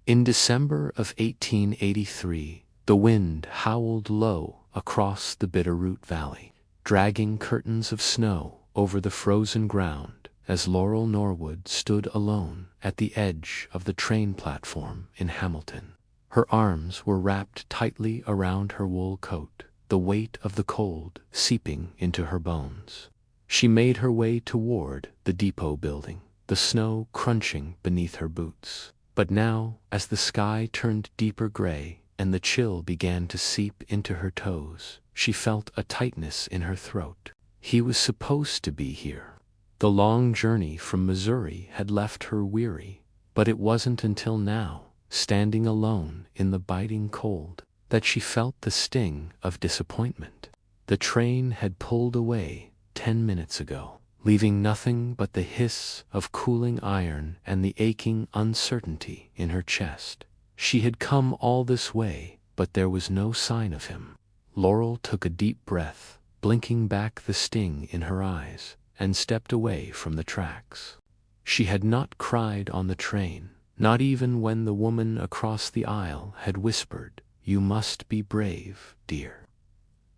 In December of 1883, the wind howled low across the Bitterroot Valley, dragging curtains of snow over the frozen ground as Laurel Norwood stood alone at the edge of the train platform in Hamilton. Her arms were wrapped tightly around her wool coat, the weight of the cold seeping into her bones. She made her way toward the depot building, the snow crunching beneath her boots. But now, as the sky turned deeper gray and the chill began to seep into her toes, she felt a tightness in her throat. He was supposed to be here. The long journey from Missouri had left her weary, but it wasn't until now, standing alone in the biting cold, that she felt the sting of disappointment. The train had pulled away 10 minutes ago, leaving nothing but the hiss of cooling iron and the aching uncertainty in her chest. She had come all this way, but there was no sign of him. Laurel took a deep breath, blinking back the sting in her eyes, and stepped away from the tracks. She had not cried on the train, not even when the woman across the aisle had whispered, "You must be brave, dear."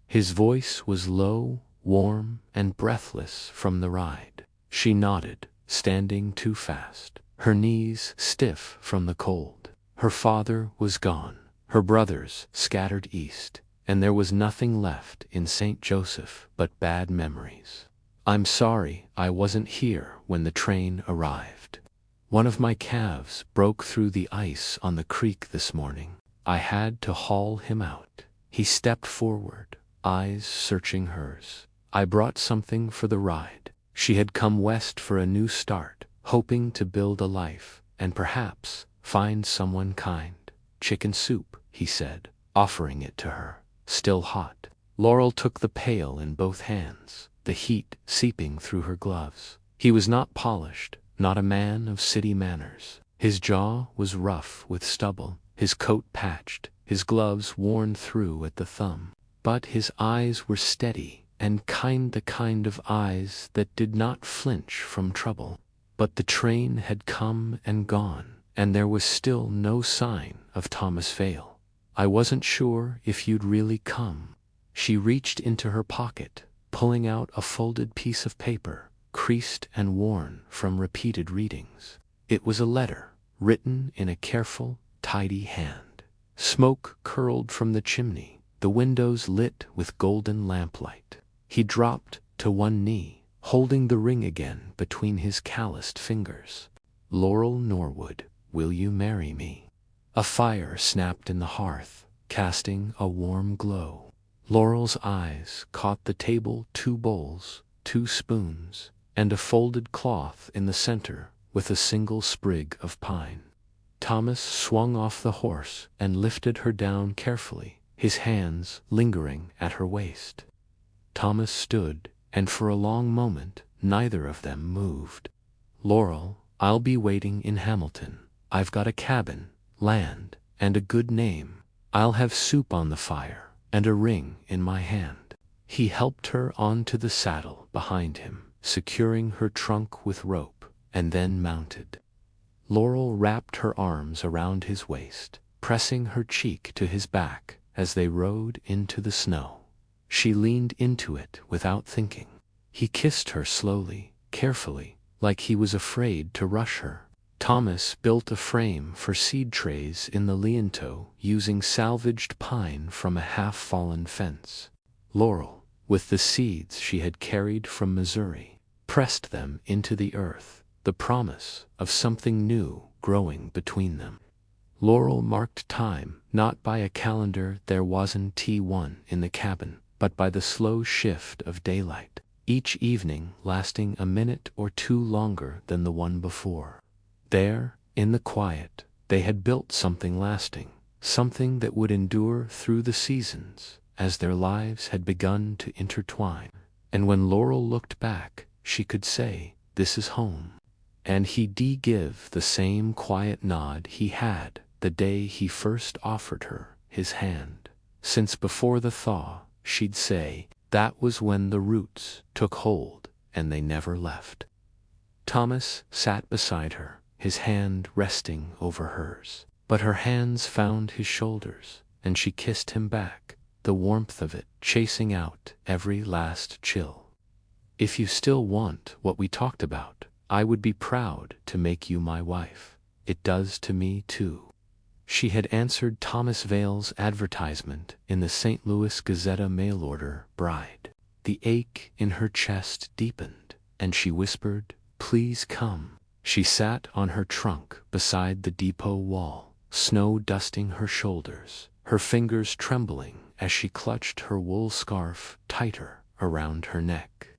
His voice was low, warm, and breathless from the ride. She nodded, standing too fast, her knees stiff from the cold. Her father was gone, her brothers scattered east, and there was nothing left in St. Joseph but bad memories. "I'm sorry I wasn't here when the train arrived. One of my calves broke through the ice on the creek this morning. I had to haul him out." He stepped forward, eyes searching hers. "I brought something for the ride." She had come west for a new start, hoping to build a life, and perhaps find someone kind. "Chicken soup," he said, offering it to her, still hot. Laurel took the pail in both hands, the heat seeping through her gloves. He was not polished, not a man of city manners. His jaw was rough with stubble, his coat patched, his gloves worn through at the thumb. But his eyes were steady and kind, the kind of eyes that did not flinch from trouble. But the train had come and gone, and there was still no sign of Thomas Vale. "I wasn't sure if you'd really come." She reached into her pocket, pulling out a folded piece of paper, creased and worn from repeated readings. It was a letter, written in a careful, tidy hand. Smoke curled from the chimney, the windows lit with golden lamplight. He dropped to one knee, holding the ring again between his calloused fingers. "Laurel Norwood, will you marry me?" A fire snapped in the hearth, casting a warm glow. Laurel's eyes caught the table, 2 bowls, 2 spoons, and a folded cloth in the center with a single sprig of pine. Thomas swung off the horse and lifted her down carefully, his hands lingering at her waist. Thomas stood, and for a long moment neither of them moved. "Laurel, I'll be waiting in Hamilton. I've got a cabin, land, and a good name. I'll have soup on the fire and a ring in my hand." He helped her onto the saddle behind him, securing her trunk with rope, and then mounted. Laurel wrapped her arms around his waist, pressing her cheek to his back as they rode into the snow. She leaned into it without thinking. He kissed her slowly, carefully, like he was afraid to rush her. Thomas built a frame for seed trays in the liento using salvaged pine from a half-fallen fence. Laurel, with the seeds she had carried from Missouri, pressed them into the earth, the promise of something new growing between them. Laurel marked time, not by a calendar there wasn't T1 in the cabin, but by the slow shift of daylight, each evening lasting a minute or 2 longer than the one before. There, in the quiet, they had built something lasting, something that would endure through the seasons, as their lives had begun to intertwine. And when Laurel looked back, she could say, "This is home." And he'd give the same quiet nod he had the day he first offered her his hand. Since before the thaw, she'd say, that was when the roots took hold and they never left. Thomas sat beside her, his hand resting over hers. But her hands found his shoulders, and she kissed him back, the warmth of it chasing out every last chill. "If you still want what we talked about, I would be proud to make you my wife. It does to me, too." She had answered Thomas Vale's advertisement in the St. Louis Gazette mail-order bride. The ache in her chest deepened, and she whispered, "Please come." She sat on her trunk beside the depot wall, snow dusting her shoulders, her fingers trembling as she clutched her wool scarf tighter around her neck.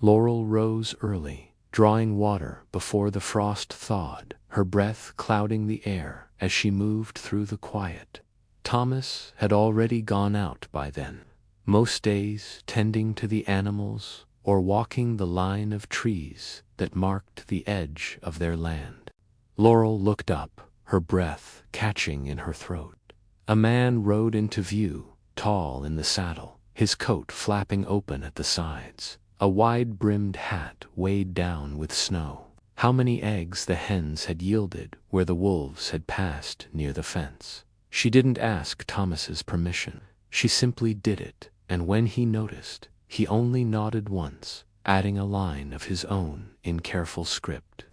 Laurel rose early, drawing water before the frost thawed, her breath clouding the air as she moved through the quiet. Thomas had already gone out by then, most days tending to the animals or walking the line of trees that marked the edge of their land. Laurel looked up, her breath catching in her throat. A man rode into view, tall in the saddle, his coat flapping open at the sides, a wide-brimmed hat weighed down with snow. How many eggs the hens had yielded where the wolves had passed near the fence. She didn't ask Thomas's permission. She simply did it, and when he noticed, he only nodded once, adding a line of his own in careful script.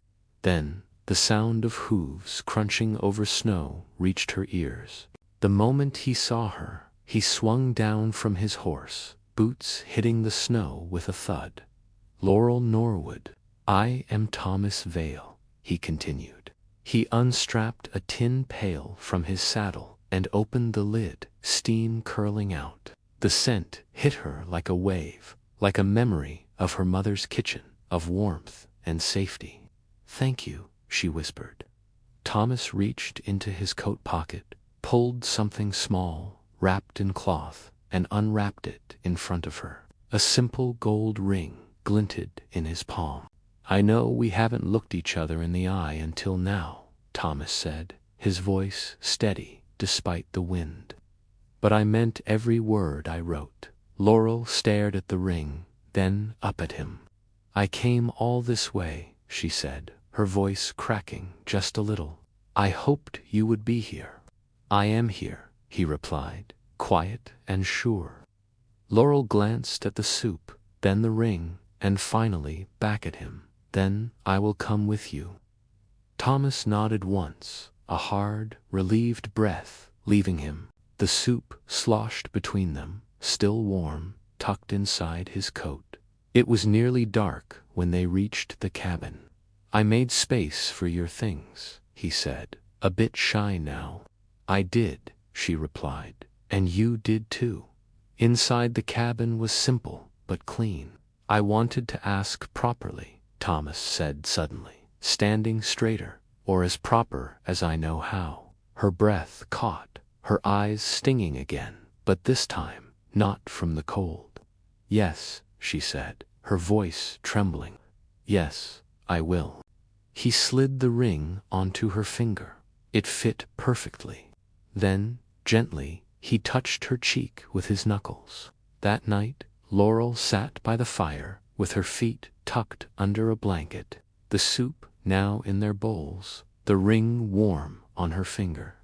Then, the sound of hooves crunching over snow reached her ears. The moment he saw her, he swung down from his horse, boots hitting the snow with a thud. "Laurel Norwood, I am Thomas Vale," he continued. He unstrapped a tin pail from his saddle and opened the lid, steam curling out. The scent hit her like a wave, like a memory of her mother's kitchen, of warmth and safety. "Thank you," she whispered. Thomas reached into his coat pocket, pulled something small, wrapped in cloth, and unwrapped it in front of her. A simple gold ring glinted in his palm. "I know we haven't looked each other in the eye until now," Thomas said, his voice steady despite the wind. "But I meant every word I wrote." Laurel stared at the ring, then up at him. "I came all this way," she said, her voice cracking just a little. "I hoped you would be here." "I am here," he replied, quiet and sure. Laurel glanced at the soup, then the ring, and finally back at him. "Then I will come with you." Thomas nodded once, a hard, relieved breath leaving him. The soup sloshed between them, still warm, tucked inside his coat. It was nearly dark when they reached the cabin. "I made space for your things," he said, a bit shy now. "I did," she replied, "and you did too." Inside the cabin was simple but clean. "I wanted to ask properly," Thomas said suddenly, standing straighter, "or as proper as I know how." Her breath caught, her eyes stinging again, but this time not from the cold. "Yes," she said, her voice trembling. "Yes, I will." He slid the ring onto her finger. It fit perfectly. Then, gently, he touched her cheek with his knuckles. That night, Laurel sat by the fire, with her feet tucked under a blanket, the soup now in their bowls, the ring warm on her finger.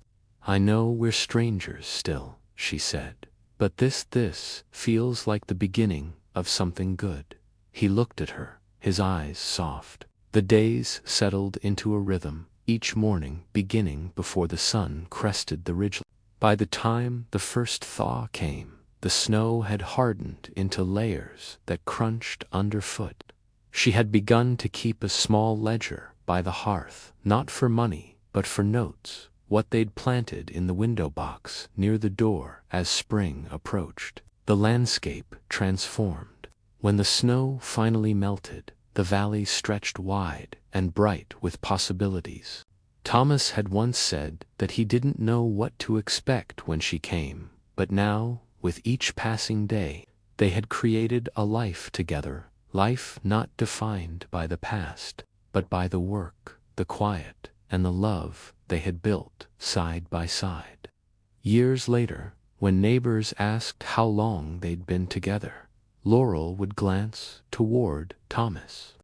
"I know we're strangers still," she said, "but this feels like the beginning of something good." He looked at her, his eyes soft. The days settled into a rhythm, each morning beginning before the sun crested the ridgeline. By the time the first thaw came, the snow had hardened into layers that crunched underfoot. She had begun to keep a small ledger by the hearth, not for money, but for notes, what they'd planted in the window box near the door as spring approached. The landscape transformed. When the snow finally melted, the valley stretched wide and bright with possibilities. Thomas had once said that he didn't know what to expect when she came, but now, with each passing day, they had created a life together, life not defined by the past, but by the work, the quiet, and the love they had built side by side. Years later, when neighbors asked how long they'd been together, Laurel would glance toward Thomas.